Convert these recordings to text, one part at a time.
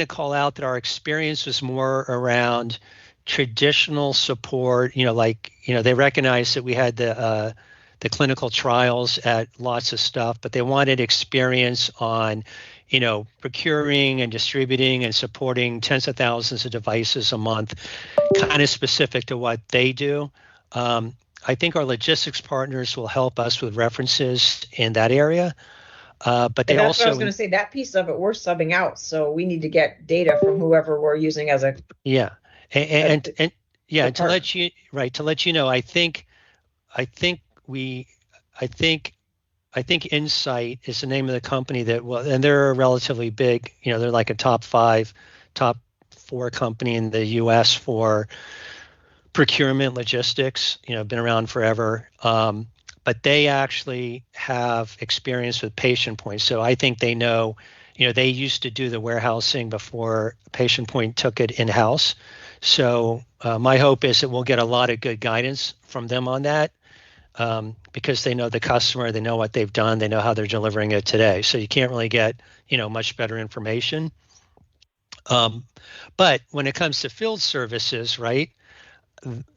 to call out that our experience was more around traditional support. They recognized that we had the clinical trials at lots of stuff, but they wanted experience on, procuring and distributing and supporting tens of thousands of devices a month, kind of specific to what they do. I think our logistics partners will help us with references in that area. But they And that's what I was also, going to say. That piece of it we're subbing out, so we need to get data from whoever we're using as a, yeah, a, and yeah, a and partner. to let you know, I think we, I think I think Insight is the name of the company that will, and they're relatively big. They're like a top four company in the U.S. for procurement logistics. Been around forever. But they actually have experience with Patient Point. So I think they know, they used to do the warehousing before Patient Point took it in-house. So my hope is that we'll get a lot of good guidance from them on that, because they know the customer, they know what they've done, they know how they're delivering it today. So you can't really get, much better information. But when it comes to field services, right,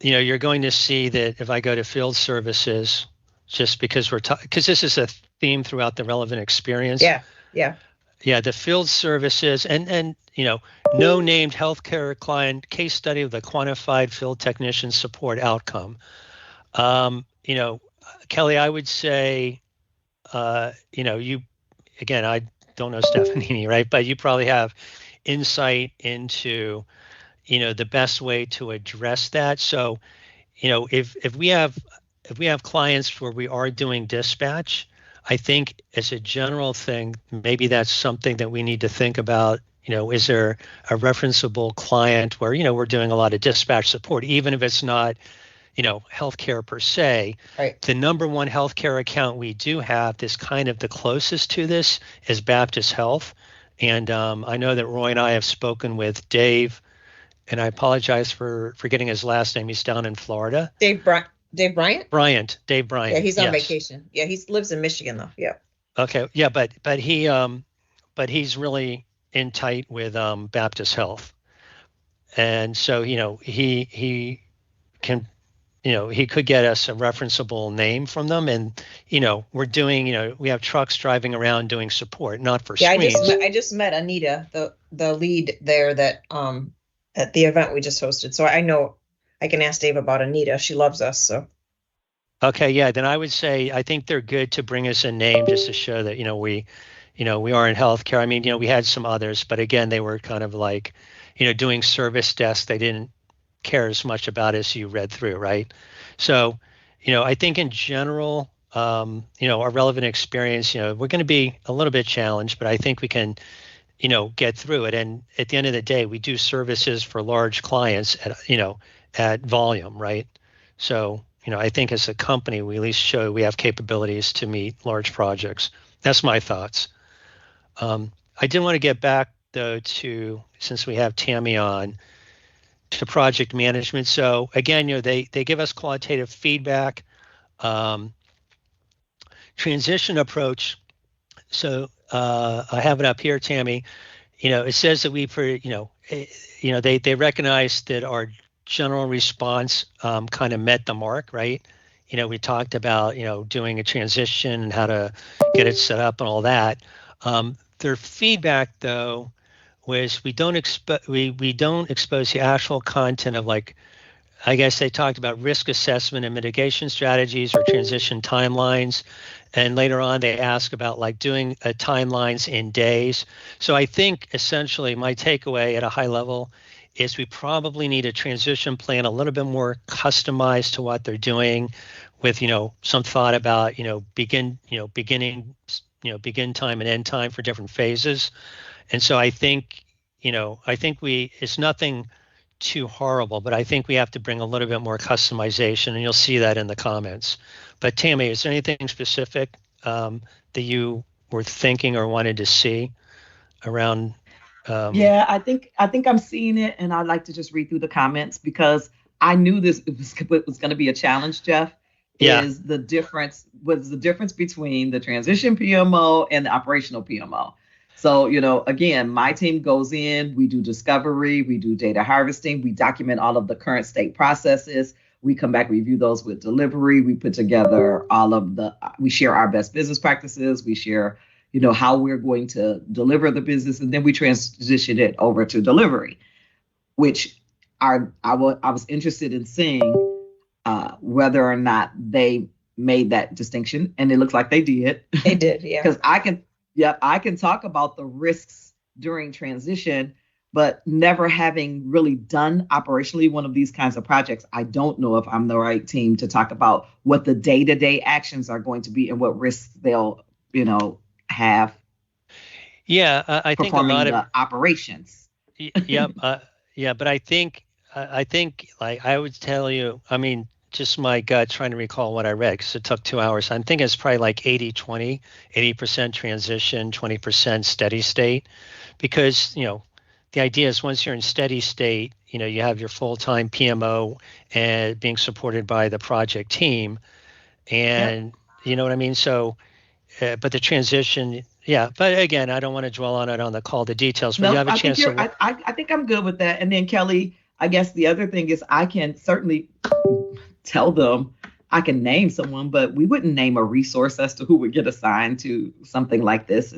you're going to see that if I go to field services, just because because this is a theme throughout the relevant experience. Yeah, yeah. Yeah, the field services and no named healthcare client case study of the quantified field technician support outcome. Um, you know, Kelly, I would say, you again, I don't know Stefanini, right? But you probably have insight into, the best way to address that. So, if we have clients where we are doing dispatch, I think as a general thing, maybe that's something that we need to think about. Is there a referenceable client where, we're doing a lot of dispatch support, even if it's not, healthcare per se. Right. The number one healthcare account we do have that's kind of the closest to this is Baptist Health. And I know that Roy and I have spoken with Dave, and I apologize for forgetting his last name. He's down in Florida. Dave Bryant? Dave Yeah, Bryant. he's on Yes. vacation. Yeah, he lives in Michigan though. Yeah. Okay. Yeah, but he's really in tight with Baptist Health. And so, he can, he could get us a referenceable name from them. And, we're doing, we have trucks driving around doing support, not for Yeah, screens. I just met Anita, the lead there that at the event we just hosted. So I know I can ask Dave about Anita. She loves us. So Okay, yeah, then I would say I think they're good to bring us a name just to show that, we are in healthcare. I mean, we had some others, but again, they were kind of like, doing service desk. They didn't care as much about as you read through, right? So, I think in general, our relevant experience, we're going to be a little bit challenged, but I think we can, get through it. And at the end of the day, we do services for large clients at volume, right? So, I think as a company, we at least show we have capabilities to meet large projects. That's my thoughts. I did want to get back though to, since we have Tammy on, to project management. So again, they give us qualitative feedback, um, transition approach. So I have it up here, Tammy. It says that they recognize that our general response kind of met the mark, right? We talked about doing a transition and how to get it set up and all that. Their feedback though was we don't expose the actual content of, like, I guess they talked about risk assessment and mitigation strategies or transition timelines. And later on, they ask about like doing timelines in days. So I think essentially my takeaway at a high level is we probably need a transition plan a little bit more customized to what they're doing, with some thought about begin time and end time for different phases. And so I think it's nothing too horrible, but I think we have to bring a little bit more customization, and you'll see that in the comments. But Tammy, is there anything specific that you were thinking or wanted to see around? Yeah, I think I'm seeing it, and I'd like to just read through the comments because I knew this was going to be a challenge, Jeff. Yeah. Is the difference between the transition PMO and the operational PMO? So, again, my team goes in, we do discovery, we do data harvesting, we document all of the current state processes. We come back, review those with delivery. We put together we share our best business practices. We share, how we're going to deliver the business, and then we transition it over to delivery, which I was interested in seeing whether or not they made that distinction, and it looks like they did. They did, yeah. Because I can talk about the risks during transition, but never having really done operationally one of these kinds of projects, I don't know if I'm the right team to talk about what the day-to-day actions are going to be and what risks they'll, have. Yeah, I think a lot of operations. Yep. Yeah, but I think like I would tell you, I mean, just my gut trying to recall what I read because it took 2 hours. I'm thinking it's probably like 80-20, 80% transition, 20% steady state, because the idea is once you're in steady state, you have your full-time PMO and being supported by the project team, and you know what I mean. So, but the transition, yeah. But again, I don't want to dwell on it on the call, the details. But you have a chance to. I think I'm good with that. And then Kelly, I guess the other thing is I can certainly tell them I can name someone, but we wouldn't name a resource as to who would get assigned to something like this.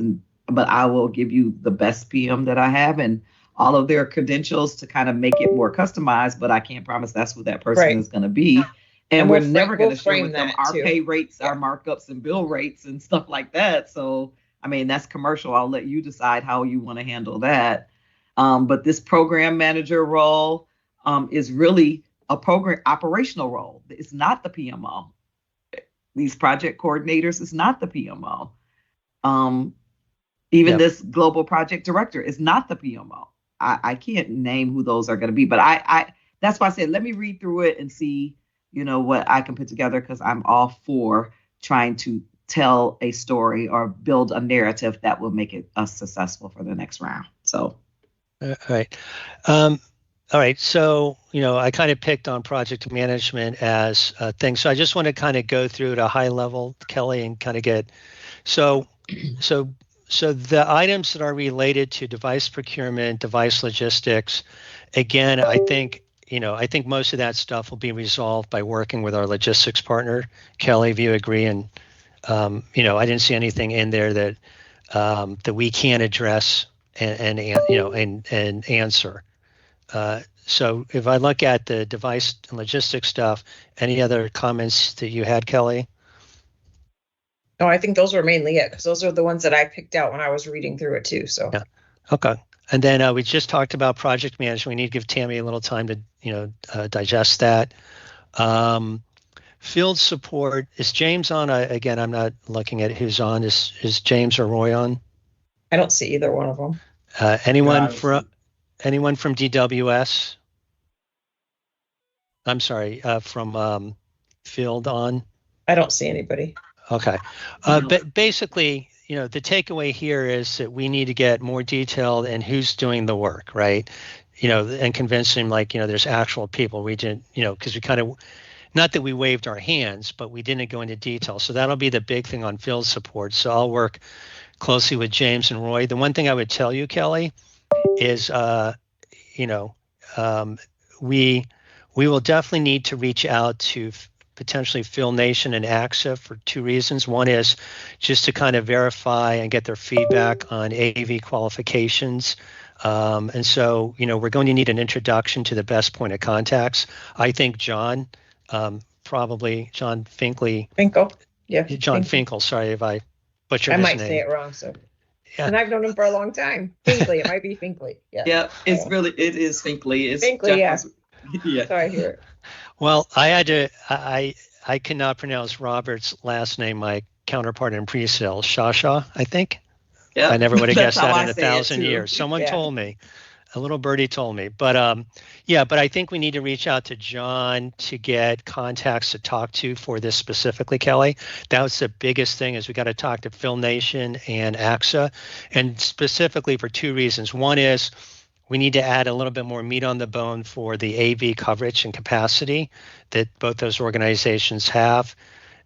But I will give you the best PM that I have and all of their credentials to kind of make it more customized, but I can't promise that's who that person is going to be. And we're never going to share with them our pay rates, our markups and bill rates and stuff like that. So, I mean, that's commercial. I'll let you decide how you want to handle that. But this program manager role is really a program operational role. It's not the PMO. These project coordinators is not the PMO. Even this global project director is not the PMO. I can't name who those are going to be, but I that's why I said, let me read through it and see, what I can put together, because I'm all for trying to tell a story or build a narrative that will make it successful for the next round. So. All right. All right. So, I kind of picked on project management as a thing. So I just want to kind of go through at a high level, Kelly, and kind of get, so the items that are related to device procurement, device logistics, again, I think most of that stuff will be resolved by working with our logistics partner. Kelly, if you agree, and I didn't see anything in there that we can't address and answer. So if I look at the device and logistics stuff, any other comments that you had, Kelly? No, I think those were mainly it, because those are the ones that I picked out when I was reading through it too. So yeah, okay. And then we just talked about project management. We need to give Tammy a little time to digest that. Field support, is James on? Again, I'm not looking at who's on. Is James or Roy on? I don't see either one of them. Anyone from DWS? I'm sorry, from field on? I don't see anybody. Okay. But basically, the takeaway here is that we need to get more detailed in who's doing the work, right? And convince him there's actual people. We didn't, because we kind of, not that we waved our hands, but we didn't go into detail. So that'll be the big thing on field support. So I'll work closely with James and Roy. The one thing I would tell you, Kelly, is, we will definitely need to reach out to potentially Phil Nation and AXA for two reasons. One is just to kind of verify and get their feedback on AV qualifications. And so, we're going to need an introduction to the best point of contacts. I think John, probably John Finkley. Finkel. Yeah. John Finkel. Sorry if I butchered his name. I might say it wrong. So. Yeah. And I've known him for a long time. Finkley. It might be Finkley. Yeah. Yeah. It is Finkley. It's Finkley. Yeah. Yeah. Sorry, I hear it. Well, I cannot pronounce Robert's last name, my counterpart in pre-sales, Shasha, I think. Yeah. I never would have guessed that in 1,000 years. Someone told me, a little birdie told me. But but I think we need to reach out to John to get contacts to talk to for this specifically, Kelly. That was the biggest thing, is we got to talk to Phil Nation and AXA, and specifically for two reasons. One is we need to add a little bit more meat on the bone for the AV coverage and capacity that both those organizations have.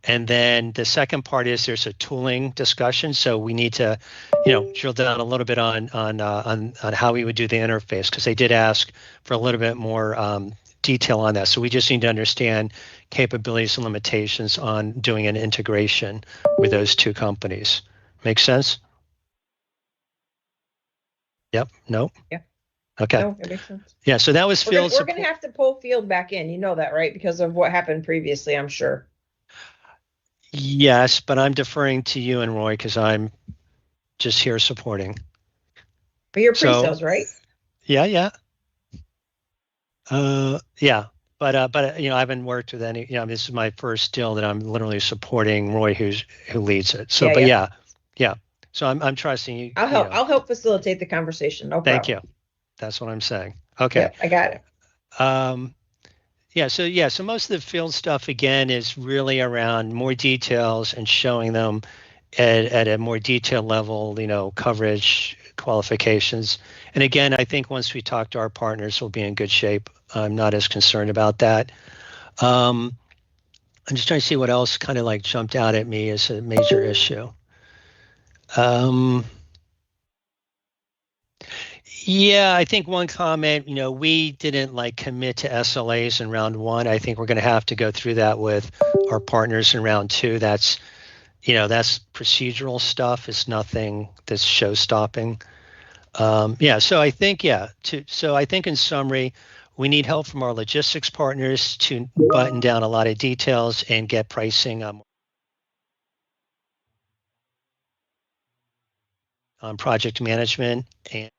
And then the second part is there's a tooling discussion. So we need to, drill down a little bit on how we would do the interface, because they did ask for a little bit more detail on that. So we just need to understand capabilities and limitations on doing an integration with those two companies. Make sense? Yep. No? Yeah. Okay. No, it makes sense. Yeah. So that was We're gonna, field we're support. gonna have to pull Field back in. You know that, right? Because of what happened previously, I'm sure. Yes, but I'm deferring to you and Roy because I'm just here supporting. But you're So pre-sales, right? yeah. Yeah. But I haven't worked with any. This is my first deal that I'm literally supporting Roy, who leads it. So, Yeah, but yeah. yeah. So I'm trusting you. I'll help. I'll help facilitate the conversation. No Thank problem. you. That's what I'm saying. Okay. Yep, I got it. So most of the field stuff again is really around more details and showing them at a more detailed level, coverage, qualifications. And again, I think once we talk to our partners, we'll be in good shape. I'm not as concerned about that. Um, I'm just trying to see what else kind of like jumped out at me as a major issue. Um, yeah, I think one comment, we didn't like commit to SLAs in round one. I think we're going to have to go through that with our partners in round two. That's procedural stuff. It's nothing that's show stopping. So I think, I think in summary, we need help from our logistics partners to button down a lot of details and get pricing on project management. And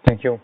Thank you.